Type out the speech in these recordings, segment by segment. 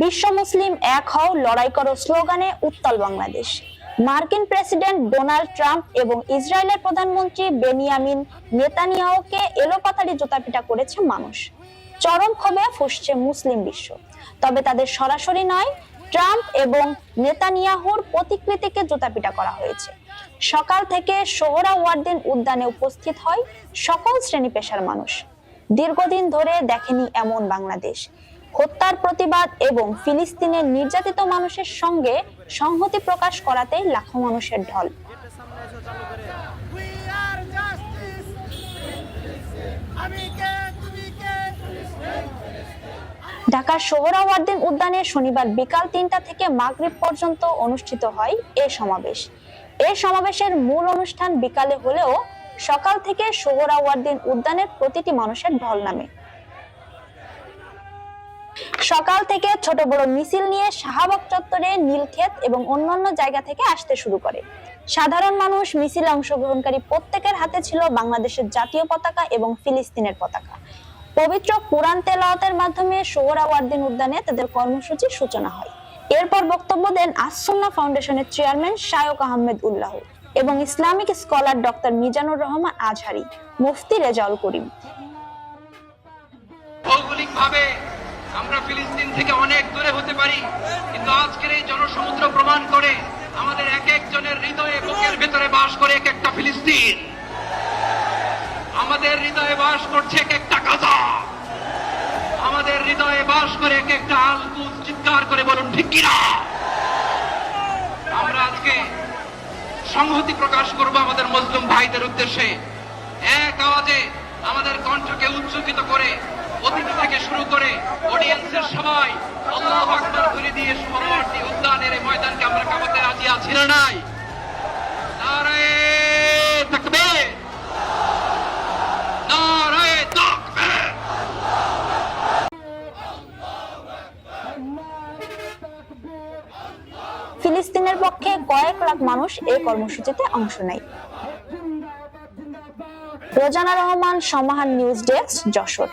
বিশ্ব মুসলিম এক হও, লড়াই করো স্লোগানে উত্তাল বাংলাদেশ। মার্কিন প্রেসিডেন্ট ডোনাল্ড ট্রাম্প এবং ইসরায়েলের প্রধানমন্ত্রী বেনিয়ামিন নেতানিয়াহুকে এলোপাতাড়ি জুতাপিটা করেছে মানুষ। চরম ক্ষোভে ফুঁসছে মুসলিম বিশ্ব। তবে তাদের সরাসরি নয়, ট্রাম্প এবং নেতানিয়াহুর প্রতিকৃতিকে জুতাপিটা করা হয়েছে। সকাল থেকে সোহরাওয়ার্দী উদ্যানে উপস্থিত হয় সকল শ্রেণী পেশার মানুষ। দীর্ঘদিন ধরে দেখেনি এমন বাংলাদেশ। হত্যার প্রতিবাদ এবং ফিলিস্তিনের নির্যাতিত মানুষের সঙ্গে সংহতি প্রকাশ করাতে লাখো মানুষের ঢল। ঢাকার সোহরাওয়ার্দী উদ্যানে শনিবার বিকাল ৩টা থেকে মাগরিব পর্যন্ত অনুষ্ঠিত হয় এ সমাবেশ। এই সমাবেশের মূল অনুষ্ঠান বিকালে হলেও সকাল থেকে সোহরাওয়ার্দী উদ্যানের প্রতিটি মানুষের ঢল নামে। সকাল থেকে ছোট বড় মিছিল নিয়ে শাহবাগ চত্বরে, নীলক্ষেত এবং অন্যান্য জায়গা থেকে আসতে শুরু করে। সাধারণ মানুষ মিছিলে অংশগ্রহণকারী প্রত্যেকের হাতে ছিল বাংলাদেশের জাতীয় পতাকা এবং ফিলিস্তিনের পতাকা। পবিত্র কুরআন তেলাওয়াতের মাধ্যমে সোহরাওয়ার্দী উদ্যানে তাদের কর্মসূচির সূচনা হয়। এরপর বক্তব্য দেন আস-সুন্নাহ ফাউন্ডেশনের চেয়ারম্যান শায়খ আহমেদ উল্লাহ এবং Islamic scholar doctor Mizanur Rahman Azhari, Mufti Rezaul Karim. ভৌগোলিকভাবে আমরা ফিলিস্তিন থেকে অনেক দূরে হতে পারি, কিন্তু আজকের এই জনসমুদ্র প্রমাণ করে আমাদের এক একজনের হৃদয়ে, বুকের ভেতরে বাস করে এক একটা ফিলিস্তিন। আমাদের হৃদয়ে বাস করছে এক একটা গাজা। আমাদের হৃদয়ে বাস করে এক একটা আল-কুদস। চিৎকার করে বলুন ঠিক কিনা? আমরা আজকে সংহতি প্রকাশ করব আমাদের মুসলিম ভাইদের উদ্দেশ্যে। এক আওয়াজে আমাদের কণ্ঠকে উচ্চকিত করে অতিথি থেকে শুরু করে অডিয়েন্সের সবাই আল্লাহু আকবার করে দিয়ে সোহরাওয়ার্দী উদ্যানের এই ময়দানকে আমরা কাঁপাতে রাজি আছি না নাই? নারায়ে তাকবীর, নারায়ে তাকবীর। ফিলিস্তিনের পক্ষে কয়েক লাখ মানুষ এই কর্মসূচিতে অংশ নেয়। রোজানা রহমান, সমাহার নিউজ ডেস্ক, যশোর।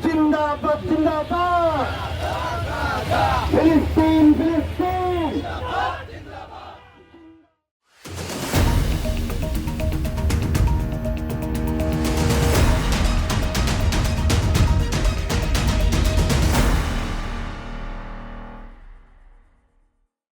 জিন্দাবাদ জিন্দাবাদ, ফিলিস্তিন ফিলিস্তিন।